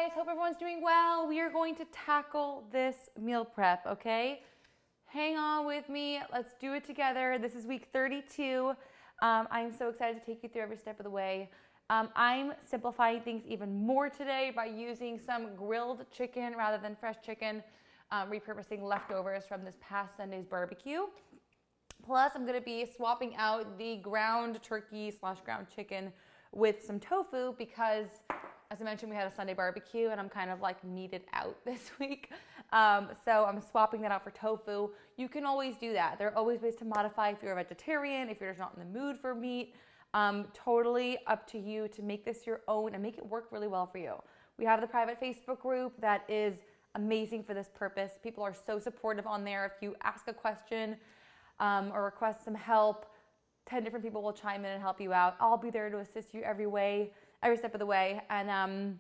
guys, hope everyone's doing well. We are going to tackle this meal prep, okay? Hang on with me, let's do it together. This is week 32. I'm so excited to take you through every step of the way. I'm simplifying things even more today by using some grilled chicken rather than fresh chicken, repurposing leftovers from this past Sunday's barbecue. Plus, I'm gonna be swapping out the ground turkey / ground chicken with some tofu because, as I mentioned, we had a Sunday barbecue and I'm kind of like meated out this week. So I'm swapping that out for tofu. You can always do that. There are always ways to modify if you're a vegetarian, if you're just not in the mood for meat. Totally up to you to make this your own and make it work really well for you. We have the private Facebook group that is amazing for this purpose. People are so supportive on there. If you ask a question or request some help, 10 different people will chime in and help you out. I'll be there to assist you every step of the way. And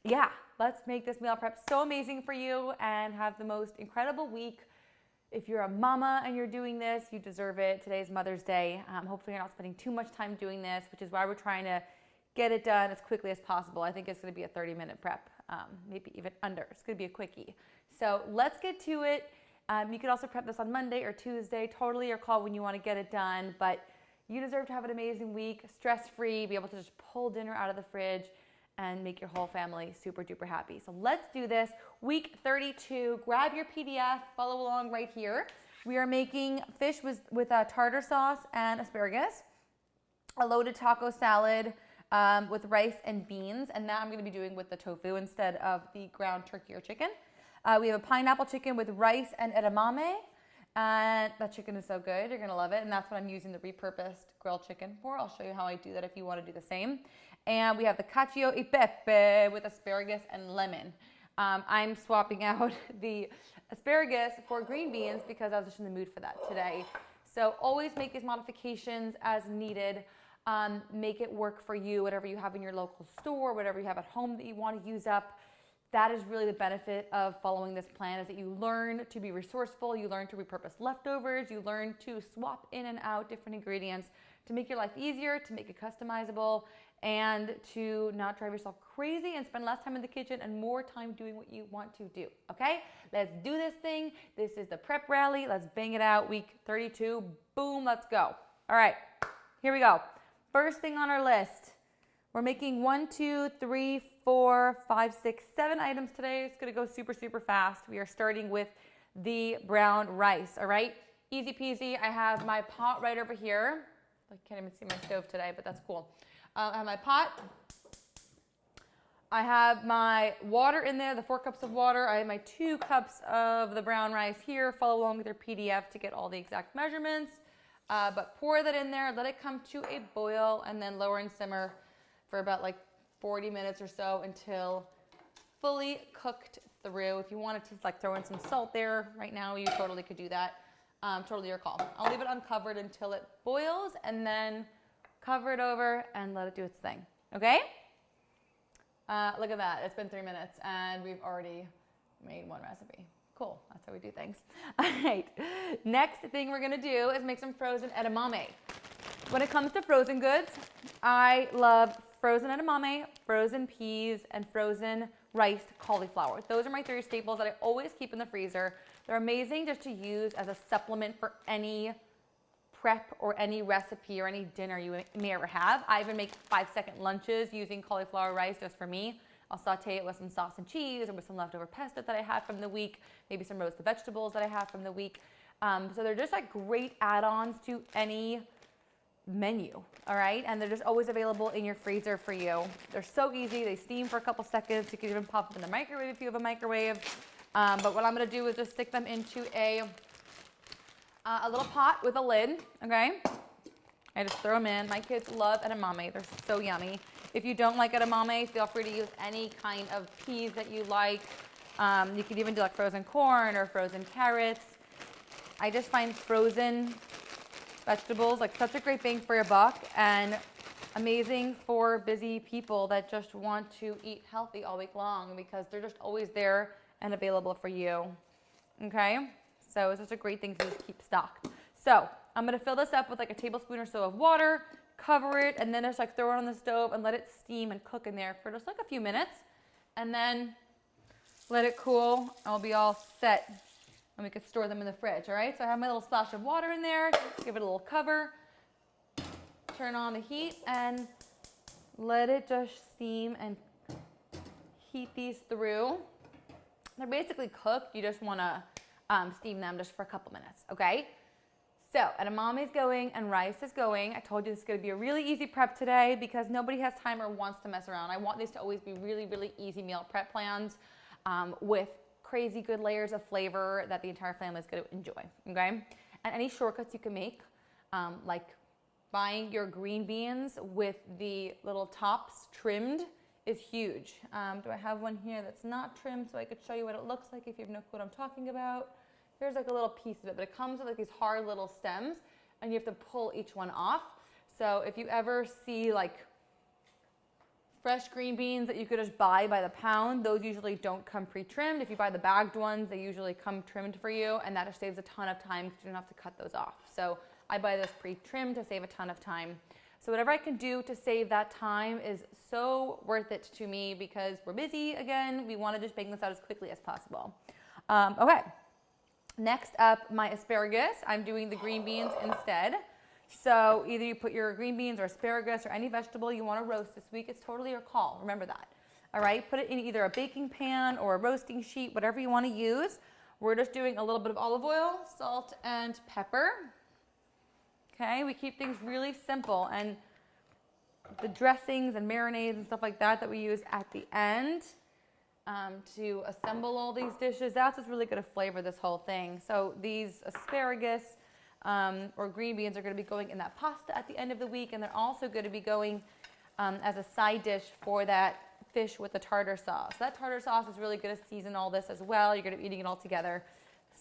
yeah, let's make this meal prep so amazing for you and have the most incredible week. If you're a mama and you're doing this, you deserve it. Today's Mother's Day. Hopefully you're not spending too much time doing this, which is why we're trying to get it done as quickly as possible. I think it's gonna be a 30-minute prep, maybe even under. It's gonna be a quickie. So let's get to it. You could also prep this on Monday or Tuesday, totally your call when you wanna get it done, but you deserve to have an amazing week, stress-free, be able to just pull dinner out of the fridge and make your whole family super duper happy. So let's do this. Week 32, grab your PDF, follow along right here. We are making fish with tartar sauce and asparagus, a loaded taco salad with rice and beans, and that I'm gonna be doing with the tofu instead of the ground turkey or chicken. We have a pineapple chicken with rice and edamame. And that chicken is so good, you're gonna love it. And that's what I'm using the repurposed grilled chicken for. I'll show you how I do that if you wanna do the same. And we have the Cacio e Peppe with asparagus and lemon. I'm swapping out the asparagus for green beans because I was just in the mood for that today. So always make these modifications as needed. Make it work for you, whatever you have in your local store, whatever you have at home that you wanna use up. That is really the benefit of following this plan, is that you learn to be resourceful, you learn to repurpose leftovers, you learn to swap in and out different ingredients to make your life easier, to make it customizable, and to not drive yourself crazy and spend less time in the kitchen and more time doing what you want to do, okay? Let's do this thing. This is the prep rally. Let's bang it out. Week 32, boom, let's go. All right, here we go. First thing on our list. We're making 1, 2, 3, 4, 5, 6, 7 items today. It's gonna go super, super fast. We are starting with the brown rice, all right? Easy peasy. I have my pot right over here. I can't even see my stove today, but that's cool. I have my pot. I have my water in there, the 4 cups of water. I have my 2 cups of the brown rice here. Follow along with your PDF to get all the exact measurements. But pour that in there, let it come to a boil, and then lower and simmer for about like 40 minutes or so until fully cooked through. If you wanted to like throw in some salt there right now, you totally could do that. Totally your call. I'll leave it uncovered until it boils and then cover it over and let it do its thing, okay? Look at that, it's been 3 minutes and we've already made 1 recipe. Cool, that's how we do things. All right, next thing we're gonna do is make some frozen edamame. When it comes to frozen goods, I love frozen edamame, frozen peas, and frozen riced cauliflower. Those are my 3 staples that I always keep in the freezer. They're amazing just to use as a supplement for any prep or any recipe or any dinner you may ever have. I even make 5-second lunches using cauliflower rice just for me. I'll saute it with some sauce and cheese or with some leftover pesto that I had from the week, maybe some roasted vegetables that I have from the week. So they're just like great add-ons to any menu, all right? And they're just always available in your freezer for you. They're so easy. They steam for a couple seconds. You can even pop them in the microwave if you have a microwave. But what I'm gonna do is just stick them into a little pot with a lid, okay? I just throw them in. My kids love edamame. They're so yummy. If you don't like edamame, feel free to use any kind of peas that you like. You could even do like frozen corn or frozen carrots. I just find frozen vegetables like such a great bang for your buck and amazing for busy people that just want to eat healthy all week long because they're just always there and available for you, okay? So it's just a great thing to just keep stocked. So I'm gonna fill this up with like a tablespoon or so of water, cover it, and then just like throw it on the stove and let it steam and cook in there for just like a few minutes. and then let it cool, and we'll be all set, and we could store them in the fridge, all right? So I have my little splash of water in there, give it a little cover, turn on the heat, and let it just steam and heat these through. They're basically cooked. You just want to steam them just for a couple minutes, okay? So edamame is going and rice is going. I told you this is going to be a really easy prep today because nobody has time or wants to mess around. I want these to always be really, really easy meal prep plans with crazy good layers of flavor that the entire family is going to enjoy, okay? And any shortcuts you can make, like buying your green beans with the little tops trimmed is huge. Do I have one here that's not trimmed so I could show you what it looks like if you have no clue what I'm talking about? Here's like a little piece of it, but it comes with like these hard little stems and you have to pull each one off. So if you ever see like fresh green beans that you could just buy by the pound, those usually don't come pre-trimmed. If you buy the bagged ones, they usually come trimmed for you, and that just saves a ton of time because you don't have to cut those off. So I buy those pre-trimmed to save a ton of time. So whatever I can do to save that time is so worth it to me because we're busy again. We want to just bang this out as quickly as possible. Okay, next up, my asparagus. I'm doing the green beans instead. So either you put your green beans or asparagus or any vegetable you want to roast this week. It's totally your call. Remember that. All right, put it in either a baking pan or a roasting sheet, whatever you want to use. We're just doing a little bit of olive oil, salt, and pepper. Okay, we keep things really simple, and the dressings and marinades and stuff like that that we use at the end to assemble all these dishes, that's what's really going to flavor this whole thing. So these asparagus or green beans are going to be going in that pasta at the end of the week, and they're also going to be going as a side dish for that fish with the tartar sauce. So that tartar sauce is really going to season all this as well. You're going to be eating it all together.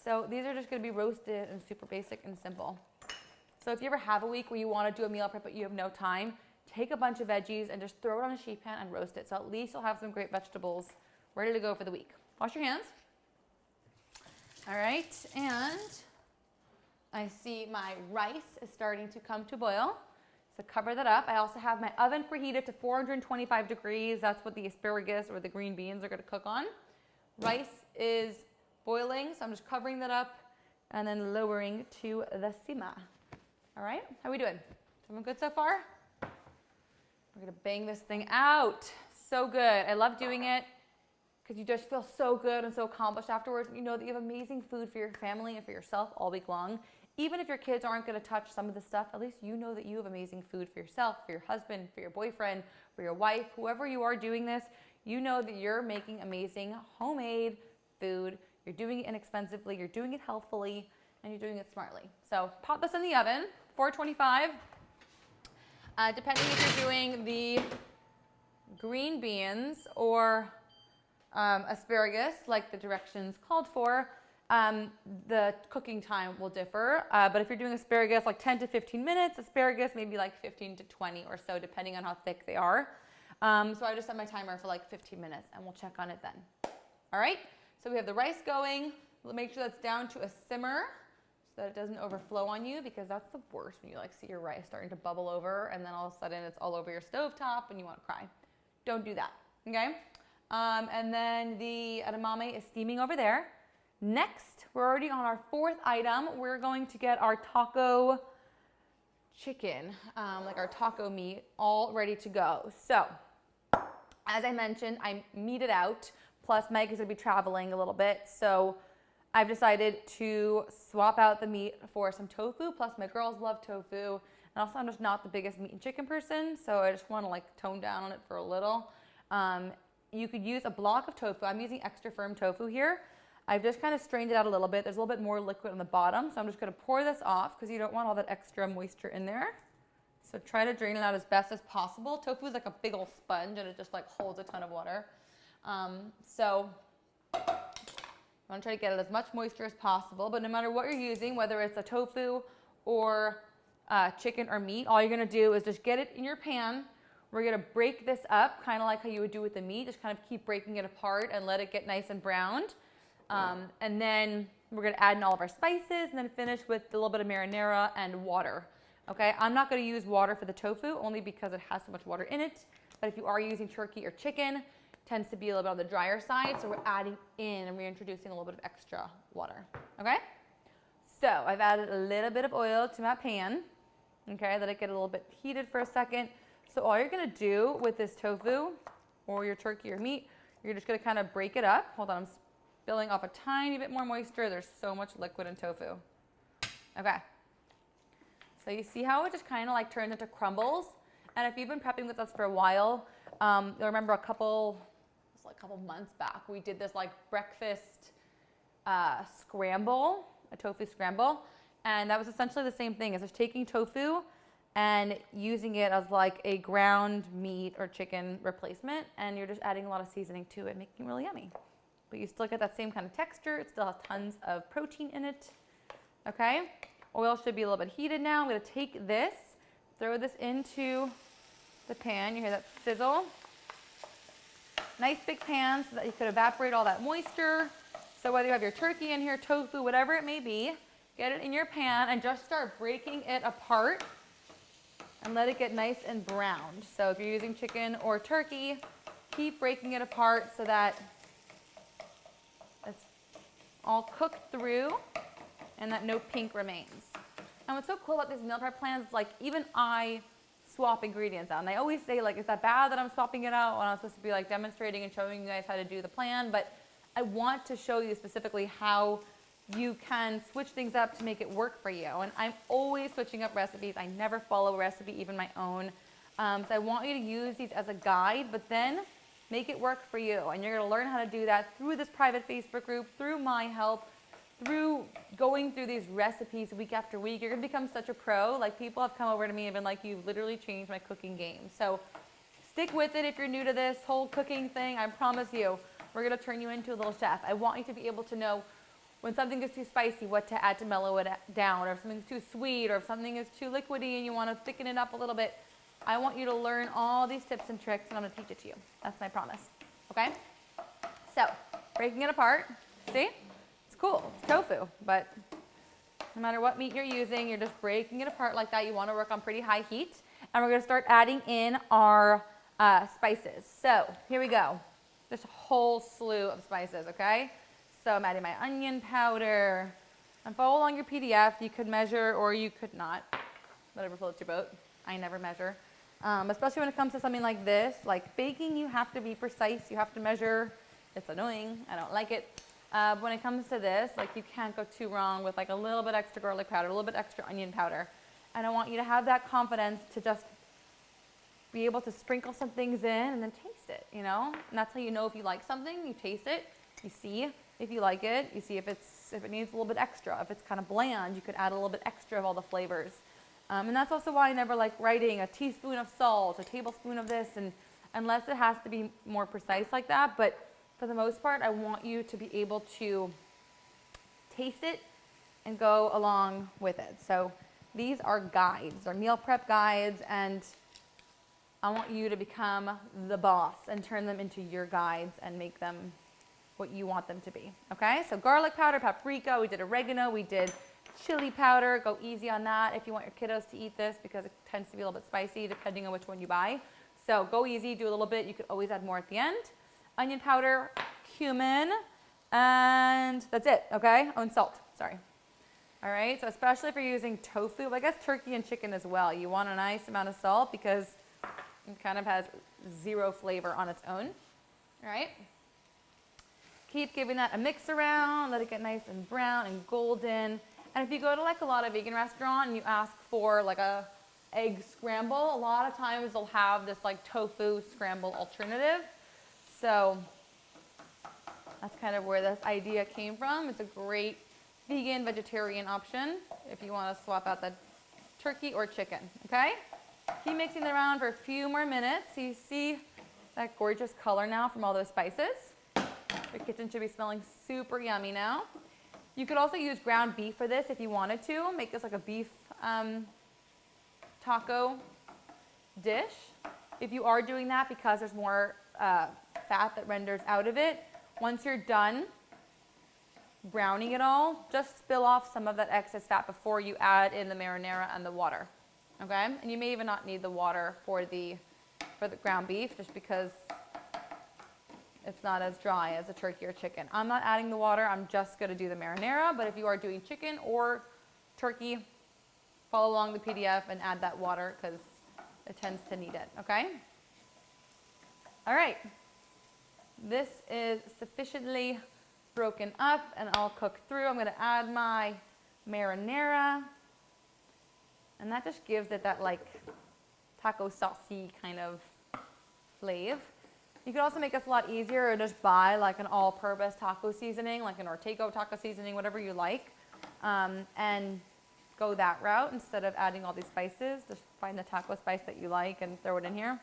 So these are just going to be roasted and super basic and simple. So if you ever have a week where you want to do a meal prep but you have no time, take a bunch of veggies and just throw it on a sheet pan and roast it. So at least you'll have some great vegetables ready to go for the week. Wash your hands. All right, and I see my rice is starting to come to boil. So cover that up. I also have my oven preheated to 425 degrees. That's what the asparagus or the green beans are going to cook on. Rice is boiling, so I'm just covering that up and then lowering to the simmer. All right, how are we doing? Doing good so far? We're gonna bang this thing out. So good. I love doing it because you just feel so good and so accomplished afterwards. You know that you have amazing food for your family and for yourself all week long. Even if your kids aren't gonna touch some of the stuff, at least you know that you have amazing food for yourself, for your husband, for your boyfriend, for your wife, whoever you are doing this, you know that you're making amazing homemade food. You're doing it inexpensively, you're doing it healthfully, and you're doing it smartly. So pop this in the oven, 425. Depending if you're doing the green beans or asparagus, like the directions called for, the cooking time will differ. But if you're doing asparagus, like 10 to 15 minutes, asparagus maybe like 15 to 20 or so, depending on how thick they are. So I just set my timer for like 15 minutes, and we'll check on it then. All right, so we have the rice going. We'll make sure that's down to a simmer, so that it doesn't overflow on you, because that's the worst when you like see your rice starting to bubble over and then all of a sudden it's all over your stovetop and you want to cry. Don't do that, okay? And then the edamame is steaming over there. Next, we're already on our fourth item. We're going to get our taco chicken, like our taco meat, all ready to go. So, as I mentioned, I meated out, plus Mike is gonna be traveling a little bit, so I've decided to swap out the meat for some tofu, plus my girls love tofu. And also I'm just not the biggest meat and chicken person, so I just want to like tone down on it for a little. You could use a block of tofu. I'm using extra firm tofu here. I've just kind of strained it out a little bit. There's a little bit more liquid on the bottom, so I'm just going to pour this off because you don't want all that extra moisture in there. So try to drain it out as best as possible. Tofu is like a big old sponge and it just like holds a ton of water. So I want to try to get it as much moisture as possible, but no matter what you're using, whether it's a tofu or chicken or meat, all you're going to do is just get it in your pan. We're going to break this up, kind of like how you would do with the meat. Just kind of keep breaking it apart and let it get nice and browned. And then we're going to add in all of our spices and then finish with a little bit of marinara and water. Okay, I'm not going to use water for the tofu only because it has so much water in it. But if you are using turkey or chicken, tends to be a little bit on the drier side, so we're adding in and reintroducing a little bit of extra water, okay? So I've added a little bit of oil to my pan, okay? Let it get a little bit heated for a second. So all you're gonna do with this tofu or your turkey or meat, you're just gonna kind of break it up. Hold on, I'm spilling off a tiny bit more moisture. There's so much liquid in tofu. Okay. So you see how it just kind of like turns into crumbles? And if you've been prepping with us for a while, you'll remember a couple months back, we did this like breakfast scramble, a tofu scramble. And that was essentially the same thing. It's just taking tofu and using it as like a ground meat or chicken replacement. And you're just adding a lot of seasoning to it, making it really yummy. But you still get that same kind of texture. It still has tons of protein in it. Okay? Oil should be a little bit heated now. I'm gonna take this, throw this into the pan. You hear that sizzle? Nice big pan so that you could evaporate all that moisture. So whether you have your turkey in here, tofu, whatever it may be, get it in your pan and just start breaking it apart and let it get nice and browned. So if you're using chicken or turkey, keep breaking it apart so that it's all cooked through and that no pink remains. And what's so cool about these meal prep plans is like even I swap ingredients out. And I always say like, is that bad that I'm swapping it out when I'm supposed to be like demonstrating and showing you guys how to do the plan? But I want to show you specifically how you can switch things up to make it work for you. And I'm always switching up recipes. I never follow a recipe, even my own. So I want you to use these as a guide, but then make it work for you. And you're gonna learn how to do that through this private Facebook group, through my help, through going through these recipes week after week. You're gonna become such a pro. Like people have come over to me and been like, you've literally changed my cooking game. So stick with it if you're new to this whole cooking thing. I promise you, we're gonna turn you into a little chef. I want you to be able to know when something is too spicy, what to add to mellow it down, or if something's too sweet, or if something is too liquidy and you wanna thicken it up a little bit. I want you to learn all these tips and tricks and I'm gonna teach it to you. That's my promise, okay? So, breaking it apart, see? It's cool, it's tofu, but no matter what meat you're using, you're just breaking it apart like that. You wanna work on pretty high heat. And we're gonna start adding in our spices. So, here we go. Just a whole slew of spices, okay? So I'm adding my onion powder. And follow along your PDF. You could measure or you could not. Whatever floats your boat. I never measure. Especially when it comes to something like this. Like baking, you have to be precise. You have to measure. It's annoying. I don't like it. But when it comes to this, like you can't go too wrong with like a little bit extra garlic powder, a little bit extra onion powder. And I want you to have that confidence to just be able to sprinkle some things in and then taste it, you know? And that's how you know if you like something. You taste it, you see if you like it, you see if it needs a little bit extra. If it's kind of bland, you could add a little bit extra of all the flavors. And that's also why I never like writing a teaspoon of salt, a tablespoon of this, and unless it has to be more precise like that. But for the most part, I want you to be able to taste it and go along with it. So these are guides, they're meal prep guides, and I want you to become the boss and turn them into your guides and make them what you want them to be, okay? So garlic powder, paprika, we did oregano, we did chili powder. Go easy on that if you want your kiddos to eat this because it tends to be a little bit spicy depending on which one you buy. So go easy, do a little bit. You could always add more at the end. Onion powder, cumin, and that's it, okay? Oh, and salt, sorry. All right, so especially if you're using tofu, but I guess turkey and chicken as well, you want a nice amount of salt because it kind of has zero flavor on its own, all right? Keep giving that a mix around, let it get nice and brown and golden. And if you go to like a lot of vegan restaurant and you ask for like a egg scramble, a lot of times they'll have this like tofu scramble alternative. So that's kind of where this idea came from. It's a great vegan, vegetarian option if you want to swap out the turkey or chicken, okay? Keep mixing it around for a few more minutes. So you see that gorgeous color now from all those spices. Your kitchen should be smelling super yummy now. You could also use ground beef for this if you wanted to. Make this like a beef taco dish. If you are doing that because there's more fat that renders out of it, once you're done browning it all, just spill off some of that excess fat before you add in the marinara and the water, okay? And you may even not need the water for the ground beef just because it's not as dry as a turkey or chicken. I'm not adding the water. I'm just going to do the marinara. But if you are doing chicken or turkey, follow along the PDF and add that water because it tends to need it, okay? All right. This is sufficiently broken up and I'll cook through. I'm going to add my marinara. And that just gives it that like taco saucy kind of flavor. You could also make this a lot easier and just buy like an all-purpose taco seasoning, like an Ortego taco seasoning, whatever you like, and go that route instead of adding all these spices. Just find the taco spice that you like and throw it in here.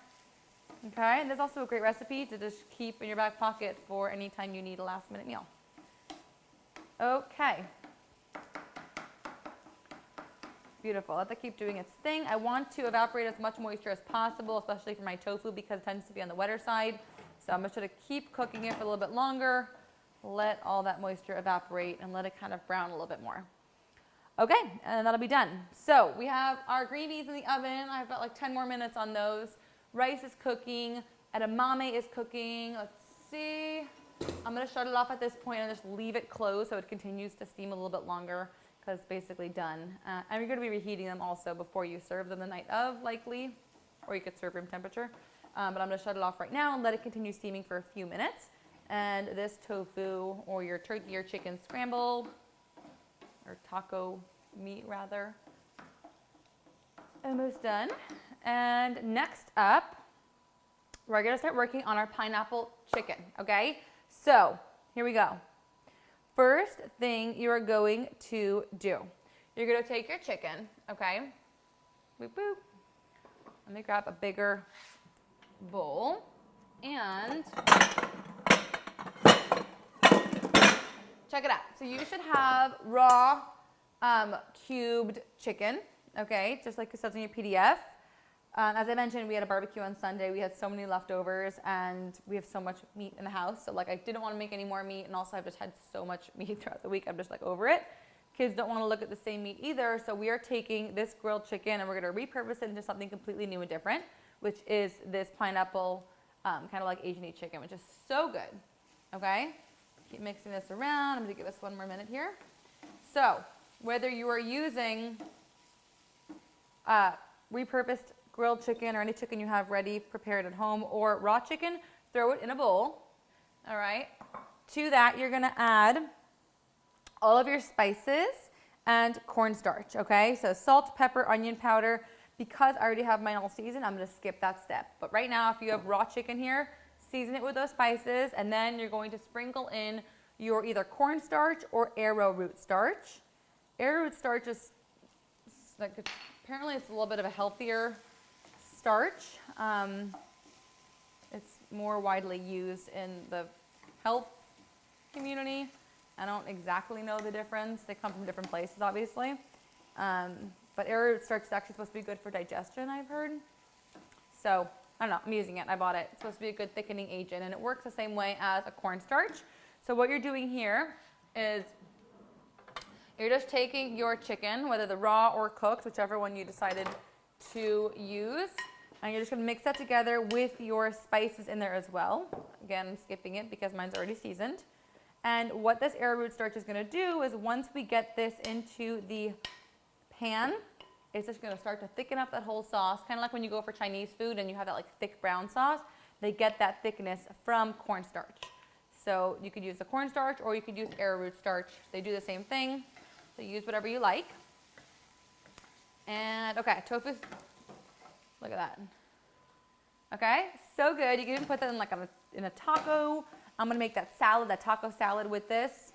Okay, and there's also a great recipe to just keep in your back pocket for any time you need a last-minute meal. Okay. Beautiful. Let that keep doing its thing. I want to evaporate as much moisture as possible, especially for my tofu because it tends to be on the wetter side. So I'm just going to keep cooking it for a little bit longer, let all that moisture evaporate, and let it kind of brown a little bit more. Okay, and that'll be done. So we have our green beans in the oven. I've got like 10 more minutes on those. Rice is cooking. Edamame is cooking. Let's see. I'm going to shut it off at this point and just leave it closed so it continues to steam a little bit longer. Because it's basically done. And you're going to be reheating them also before you serve them the night of, likely. Or you could serve room temperature. But I'm going to shut it off right now and let it continue steaming for a few minutes. And this tofu, or your turkey or chicken scramble, or taco meat rather, almost done. And next up, we're going to start working on our pineapple chicken, okay? So, here we go. First thing you are going to do, you're going to take your chicken, okay? Boop, boop. Let me grab a bigger bowl and check it out. So you should have raw cubed chicken, okay? Just like it says in your PDF. As I mentioned, we had a barbecue on Sunday. We had so many leftovers and we have so much meat in the house. So like I didn't want to make any more meat, and also I've just had so much meat throughout the week. I'm just like over it. Kids don't want to look at the same meat either. So we are taking this grilled chicken and we're going to repurpose it into something completely new and different, which is this pineapple kind of like Asian-y chicken, which is so good. Okay? Keep mixing this around. I'm going to give this one more minute here. So whether you are using repurposed grilled chicken or any chicken you have ready prepared at home or raw chicken, throw it in a bowl. All right. To that, you're going to add all of your spices and cornstarch. Okay. So salt, pepper, onion powder. Because I already have mine all seasoned, I'm going to skip that step. But right now, if you have raw chicken here, season it with those spices, and then you're going to sprinkle in your either cornstarch or arrowroot starch. Arrowroot starch is like, apparently it's a little bit of a healthier starch. It's more widely used in the health community. I don't exactly know the difference. They come from different places, obviously. But arrowroot starch is actually supposed to be good for digestion, I've heard. So, I don't know, I'm using it. I bought it. It's supposed to be a good thickening agent, and it works the same way as a cornstarch. So what you're doing here is you're just taking your chicken, whether the raw or cooked, whichever one you decided to use, and you're just going to mix that together with your spices in there as well. Again, I'm skipping it because mine's already seasoned. And what this arrowroot starch is going to do is once we get this into the pan, it's just going to start to thicken up that whole sauce, kind of like when you go for Chinese food and you have that like thick brown sauce. They get that thickness from cornstarch. So you could use the cornstarch or you could use arrowroot starch. They do the same thing. So use whatever you like. And okay, tofu. Look at that. Okay, so good. You can even put that in like in a taco. I'm gonna make that salad, that taco salad with this.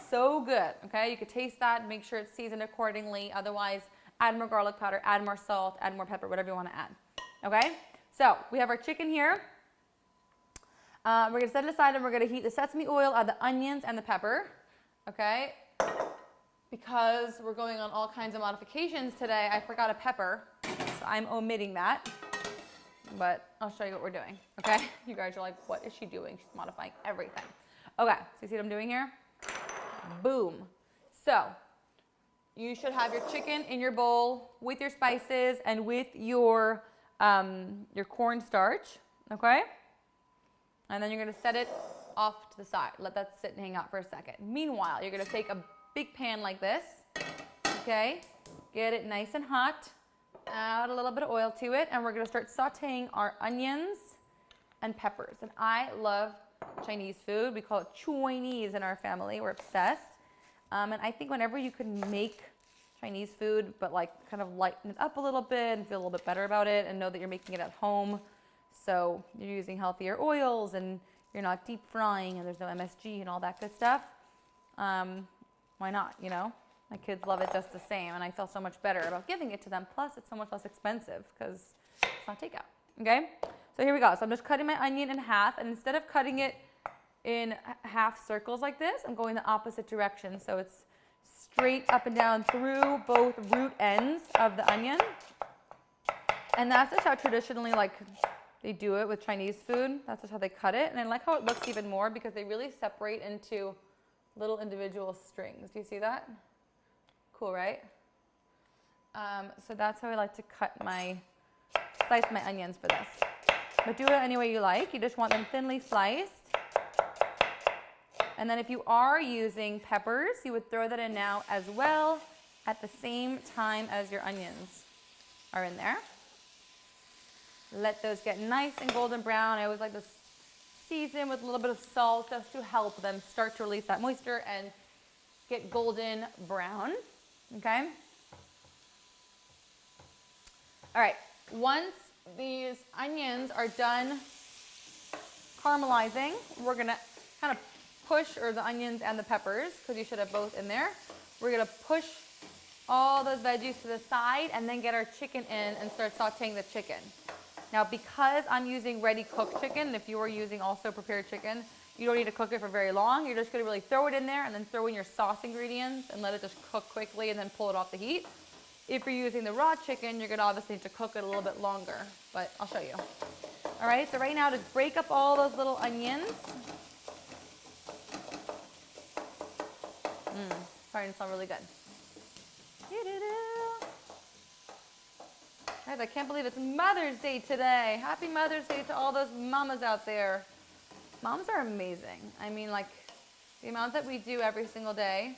So good. Okay, you could taste that. Make sure it's seasoned accordingly. Otherwise, add more garlic powder, add more salt, add more pepper, whatever you want to add. Okay, so we have our chicken here. We're going to set it aside and we're going to heat the sesame oil, add the onions and the pepper. Okay, because we're going on all kinds of modifications today, I forgot a pepper, so I'm omitting that. But I'll show you what we're doing. Okay, you guys are like, what is she doing? She's modifying everything. Okay, so you see what I'm doing here? Boom. So you should have your chicken in your bowl with your spices and with your cornstarch, okay? And then you're gonna set it off to the side. Let that sit and hang out for a second. Meanwhile, you're gonna take a big pan like this, okay? Get it nice and hot. Add a little bit of oil to it, and we're gonna start sauteing our onions and peppers. And I love Chinese food. We call it Chinese in our family. We're obsessed. And I think whenever you can make Chinese food, but like kind of lighten it up a little bit and feel a little bit better about it and know that you're making it at home. So you're using healthier oils and you're not deep frying and there's no MSG and all that good stuff. Why not, you know? My kids love it just the same, and I feel so much better about giving it to them. Plus, it's so much less expensive because it's not takeout, okay? So here we go. So I'm just cutting my onion in half, and instead of cutting it in half circles like this, I'm going the opposite direction. So it's straight up and down through both root ends of the onion. And that's just how traditionally, like, they do it with Chinese food. That's just how they cut it. And I like how it looks even more because they really separate into little individual strings. Do you see that? Cool, right? So that's how I like to slice my onions for this. But do it any way you like. You just want them thinly sliced. And then if you are using peppers, you would throw that in now as well at the same time as your onions are in there. Let those get nice and golden brown. I always like to season with a little bit of salt just to help them start to release that moisture and get golden brown. Okay? All right. Once these onions are done caramelizing, we're going to kind of push, or the onions and the peppers, because you should have both in there. We're going to push all those veggies to the side and then get our chicken in and start sauteing the chicken. Now, because I'm using ready cooked chicken, if you were using also prepared chicken, you don't need to cook it for very long. You're just going to really throw it in there and then throw in your sauce ingredients and let it just cook quickly and then pull it off the heat. If you're using the raw chicken, you're going to obviously need to cook it a little bit longer, but I'll show you. All right, so right now to break up all those little onions. Starting to smell really good. Guys, I can't believe it's Mother's Day today. Happy Mother's Day to all those mamas out there. Moms are amazing. I mean, like, the amount that we do every single day,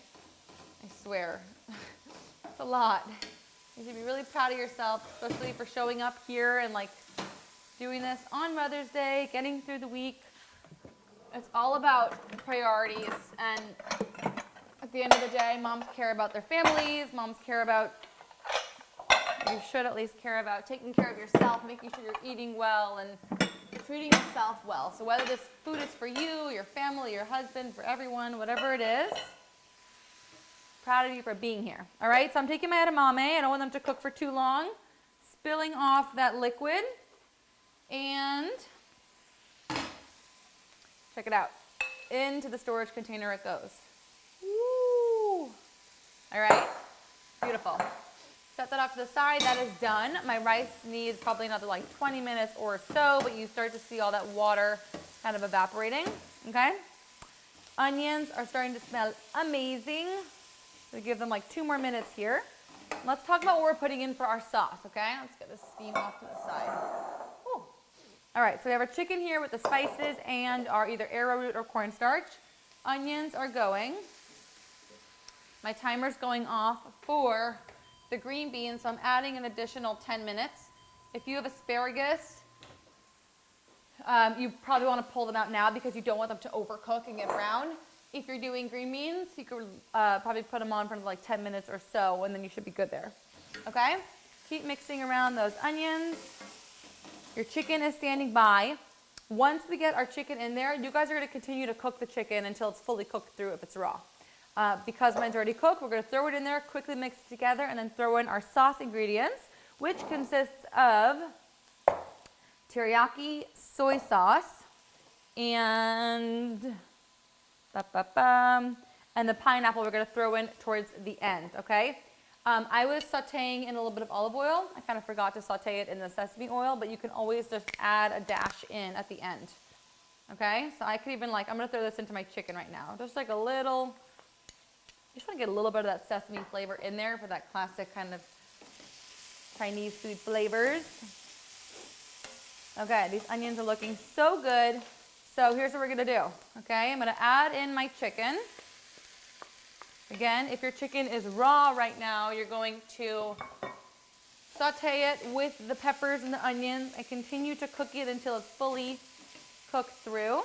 I swear, it's a lot. You should be really proud of yourself, especially for showing up here and, like, doing this on Mother's Day, getting through the week. It's all about priorities, and at the end of the day, moms care about their families. Moms care about, you should at least care about taking care of yourself, making sure you're eating well and treating yourself well. So whether this food is for you, your family, your husband, for everyone, whatever it is, proud of you for being here. All right, so I'm taking my edamame. I don't want them to cook for too long. Spilling off that liquid. And check it out. Into the storage container it goes. Woo! All right, beautiful. Set that off to the side. That is done. My rice needs probably another like 20 minutes or so, but you start to see all that water kind of evaporating, okay? Onions are starting to smell amazing. So give them like 2 more minutes here. Let's talk about what we're putting in for our sauce, okay? Let's get this steam off to the side. Ooh. All right, so we have our chicken here with the spices and our either arrowroot or cornstarch. Onions are going. My timer's going off for the green beans, so I'm adding an additional 10 minutes. If you have asparagus, you probably want to pull them out now because you don't want them to overcook and get brown. If you're doing green beans, you could probably put them on for like 10 minutes or so, and then you should be good there. Okay? Keep mixing around those onions. Your chicken is standing by. Once we get our chicken in there, you guys are going to continue to cook the chicken until it's fully cooked through if it's raw. Because mine's already cooked, we're going to throw it in there, quickly mix it together, and then throw in our sauce ingredients, which consists of teriyaki soy sauce and the pineapple we're going to throw in towards the end, okay? I was sauteing in a little bit of olive oil. I kind of forgot to saute it in the sesame oil, but you can always just add a dash in at the end, okay? So I could even I'm going to throw this into my chicken right now. Just like a little... I just want to get a little bit of that sesame flavor in there for that classic kind of Chinese food flavors. Okay, these onions are looking so good, So here's what we're gonna do, okay? I'm gonna add in my chicken. Again, if your chicken is raw right now, you're going to saute it with the peppers and the onions and continue to cook it until it's fully cooked through.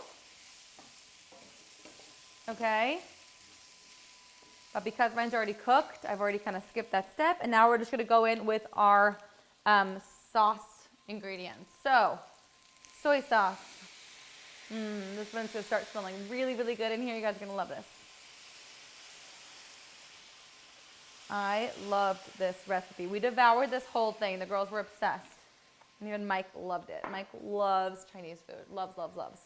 Okay? But because mine's already cooked, I've already kind of skipped that step. And now we're just gonna go in with our sauce ingredients. So, soy sauce. This one's gonna start smelling really, really good in here. You guys are gonna love this. I loved this recipe. We devoured this whole thing. The girls were obsessed. And even Mike loved it. Mike loves Chinese food. Loves, loves, loves.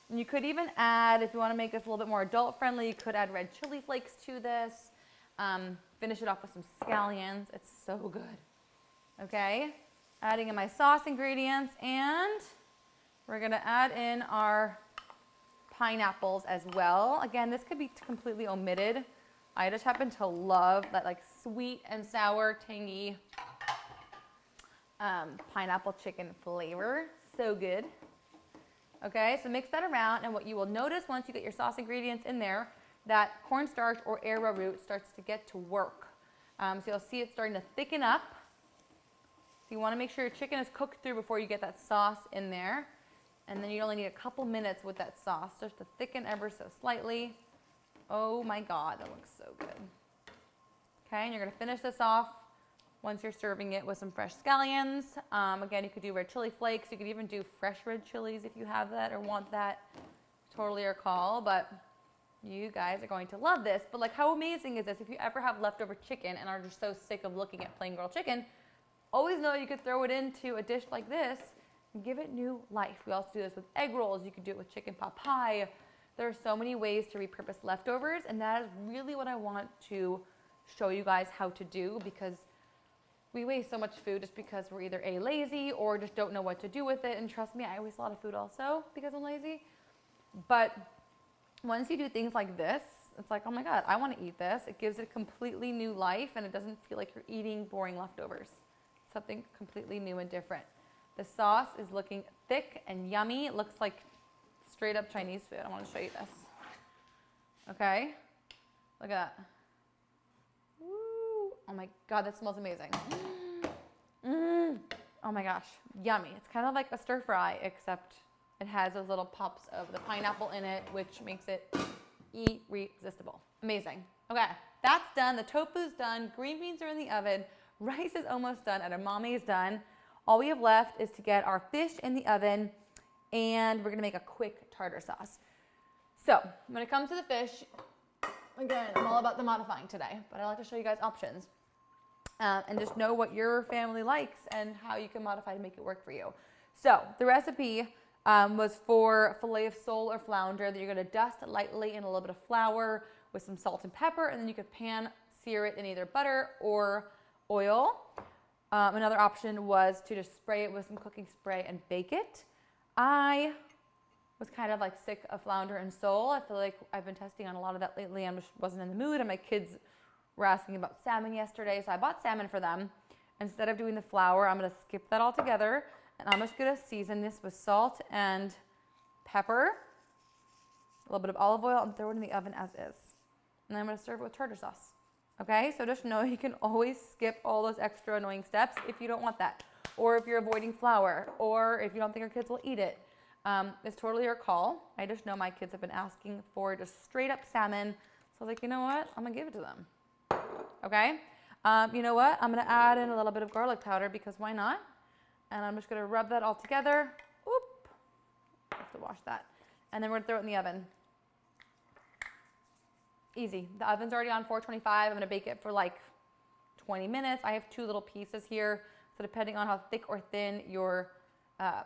And you could even add, if you want to make this a little bit more adult friendly, you could add red chili flakes to this. Finish it off with some scallions. It's so good. Okay? Adding in my sauce ingredients, and we're gonna add in our pineapples as well. Again, this could be completely omitted. I just happen to love that like sweet and sour, tangy pineapple chicken flavor. So good. Okay, so mix that around, and what you will notice once you get your sauce ingredients in there, that cornstarch or arrowroot starts to get to work. So you'll see it starting to thicken up. So you want to make sure your chicken is cooked through before you get that sauce in there. And then you only need a couple minutes with that sauce just to thicken ever so slightly. Oh my God, that looks so good. Okay, and you're gonna finish this off once you're serving it with some fresh scallions. Again, you could do red chili flakes. You could even do fresh red chilies if you have that or want that. Totally your call, but you guys are going to love this. But like, how amazing is this? If you ever have leftover chicken and are just so sick of looking at plain grilled chicken, always know you could throw it into a dish like this and give it new life. We also do this with egg rolls. You could do it with chicken pot pie. There are so many ways to repurpose leftovers, and that is really what I want to show you guys how to do, because we waste so much food just because we're either A, lazy, or just don't know what to do with it. And trust me, I waste a lot of food also because I'm lazy. But once you do things like this, it's like, oh my God, I want to eat this. It gives it a completely new life, and it doesn't feel like you're eating boring leftovers. Something completely new and different. The sauce is looking thick and yummy. It looks like straight up Chinese food. I want to show you this. Okay, look at that. Woo. Oh my God, that smells amazing. Oh my gosh, yummy. It's kind of like a stir fry, except it has those little pops of the pineapple in it, which makes it irresistible. Amazing. Okay, that's done. The tofu's done. Green beans are in the oven. Rice is almost done. Edamame is done. All we have left is to get our fish in the oven, and we're gonna make a quick tartar sauce. So when it comes to the fish, again, I'm all about the modifying today, but I like to show you guys options. And just know what your family likes and how you can modify to make it work for you. So the recipe was for filet of sole or flounder that you're gonna dust lightly in a little bit of flour with some salt and pepper, and then you could pan sear it in either butter or oil. Another option was to just spray it with some cooking spray and bake it. I was kind of like sick of flounder and sole. I feel like I've been testing on a lot of that lately. I just wasn't in the mood, and my kids were asking about salmon yesterday, so I bought salmon for them. Instead of doing the flour, I'm gonna skip that all together, and I'm just gonna season this with salt and pepper, a little bit of olive oil, and throw it in the oven as is. And then I'm gonna serve it with tartar sauce. Okay, so just know you can always skip all those extra annoying steps if you don't want that, or if you're avoiding flour, or if you don't think your kids will eat it. It's totally your call. I just know my kids have been asking for just straight up salmon, so like, you know what? I'm gonna give it to them. Okay, you know what? I'm gonna add in a little bit of garlic powder because why not? And I'm just gonna rub that all together. Oop, I have to wash that. And then we're gonna throw it in the oven. Easy. The oven's already on 425. I'm gonna bake it for like 20 minutes. I have 2 little pieces here, so depending on how thick or thin your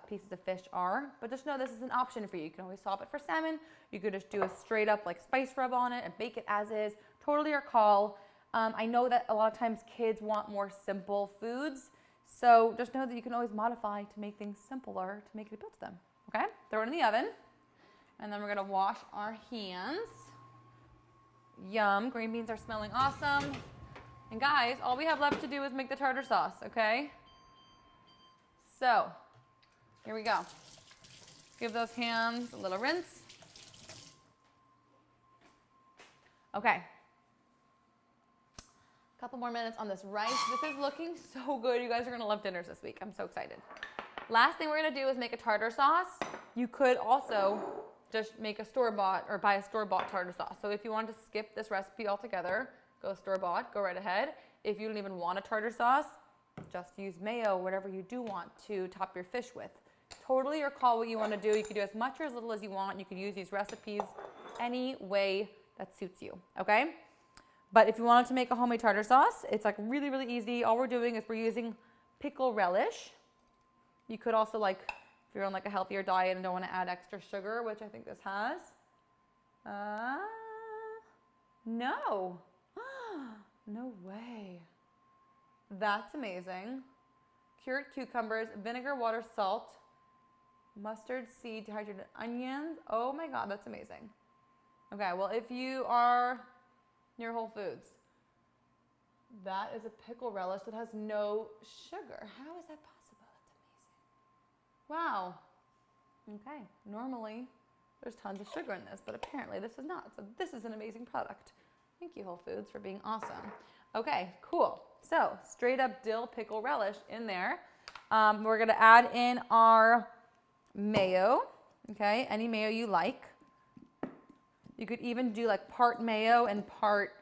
pieces of fish are. But just know this is an option for you. You can always swap it for salmon. You could just do a straight up like spice rub on it and bake it as is. Totally your call. I know that a lot of times kids want more simple foods, so just know that you can always modify to make things simpler to make it appeal to them. Okay? Throw it in the oven, and then we're gonna wash our hands. Yum, green beans are smelling awesome. And guys, all we have left to do is make the tartar sauce, okay? So, here we go. Give those hands a little rinse. Okay. A couple more minutes on this rice. This is looking so good. You guys are gonna love dinners this week. I'm so excited. Last thing we're gonna do is make a tartar sauce. You could also just make a store-bought or buy a store-bought tartar sauce. So if you want to skip this recipe altogether, go store-bought, go right ahead. If you don't even want a tartar sauce, just use mayo, whatever you do want to top your fish with. Totally your call what you want to do. You can do as much or as little as you want. You can use these recipes any way that suits you, okay? But if you wanted to make a homemade tartar sauce, it's like really, really easy. All we're doing is we're using pickle relish. You could also like, if you're on like a healthier diet and don't want to add extra sugar, which I think this has. No. No way. That's amazing. Cured cucumbers, vinegar, water, salt, mustard seed, dehydrated onions. Oh my God, that's amazing. Okay, well, if you are near Whole Foods, that is a pickle relish that has no sugar. How is that possible? That's amazing. Wow. Okay, normally there's tons of sugar in this, but apparently this is not. So this is an amazing product. Thank you, Whole Foods, for being awesome. Okay, cool. So straight up dill pickle relish in there. We're gonna add in our mayo, okay? Any mayo you like. You could even do like part mayo and part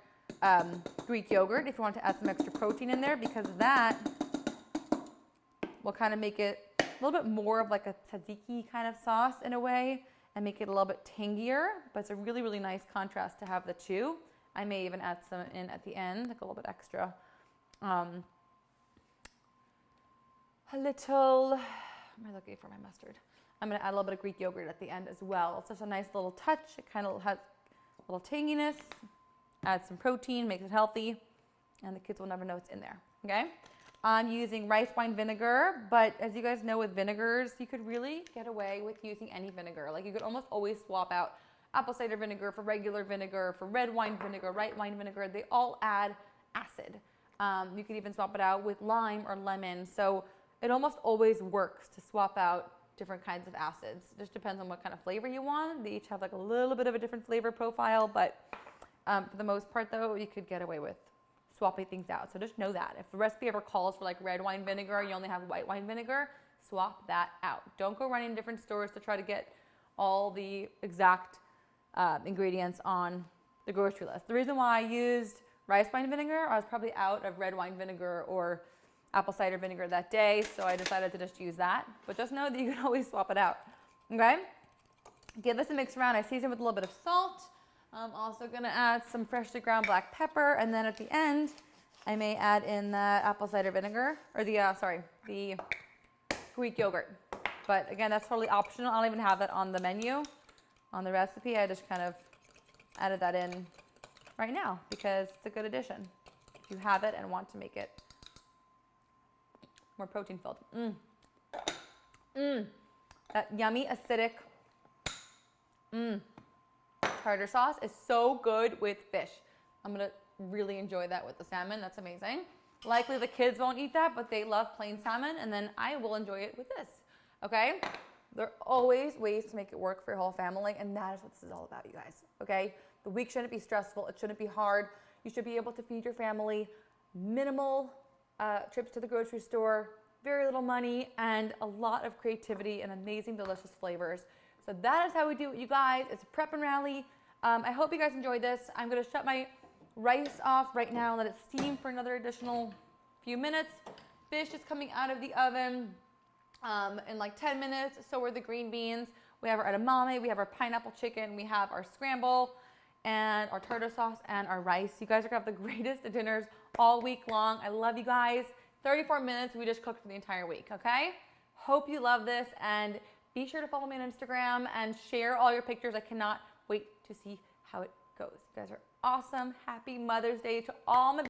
Greek yogurt if you want to add some extra protein in there, because that will kind of make it a little bit more of like a tzatziki kind of sauce in a way and make it a little bit tangier, but it's a really, really nice contrast to have the two. I may even add some in at the end, like a little bit extra. A little, what am I looking for my mustard? I'm gonna add a little bit of Greek yogurt at the end as well. It's just a nice little touch. It kind of has a little tanginess, adds some protein, makes it healthy, and the kids will never know it's in there, okay? I'm using rice wine vinegar, but as you guys know with vinegars, you could really get away with using any vinegar. Like you could almost always swap out apple cider vinegar for regular vinegar, for red wine vinegar, white wine vinegar. They all add acid. You could even swap it out with lime or lemon. So it almost always works to swap out different kinds of acids. It just depends on what kind of flavor you want. They each have like a little bit of a different flavor profile, but for the most part though, you could get away with swapping things out. So just know that. If the recipe ever calls for like red wine vinegar, you only have white wine vinegar, swap that out. Don't go running to different stores to try to get all the exact ingredients on the grocery list. The reason why I used rice wine vinegar, I was probably out of red wine vinegar or apple cider vinegar that day, so I decided to just use that. But just know that you can always swap it out, okay? Give this a mix around. I season with a little bit of salt. I'm also gonna add some freshly ground black pepper, and then at the end, I may add in the apple cider vinegar, or the Greek yogurt. But again, that's totally optional. I don't even have that on the menu, on the recipe. I just kind of added that in right now because it's a good addition. If you have it and want to make it more protein filled. That yummy, acidic, tartar sauce is so good with fish. I'm gonna really enjoy that with the salmon. That's amazing. Likely the kids won't eat that, but they love plain salmon, and then I will enjoy it with this, okay? There are always ways to make it work for your whole family, and that is what this is all about, you guys, okay? The week shouldn't be stressful. It shouldn't be hard. You should be able to feed your family minimal trips to the grocery store, very little money, and a lot of creativity and amazing, delicious flavors. So that is how we do it, you guys. It's a prep and rally. I hope you guys enjoyed this. I'm gonna shut my rice off right now and let it steam for another additional few minutes. Fish is coming out of the oven in like 10 minutes. So are the green beans. We have our edamame, we have our pineapple chicken, we have our scramble, and our tartar sauce and our rice. You guys are gonna have the greatest dinners all week long. I love you guys. 34 minutes, we just cooked for the entire week, okay? Hope you love this, and be sure to follow me on Instagram and share all your pictures. I cannot wait to see how it goes. You guys are awesome. Happy Mother's Day to all my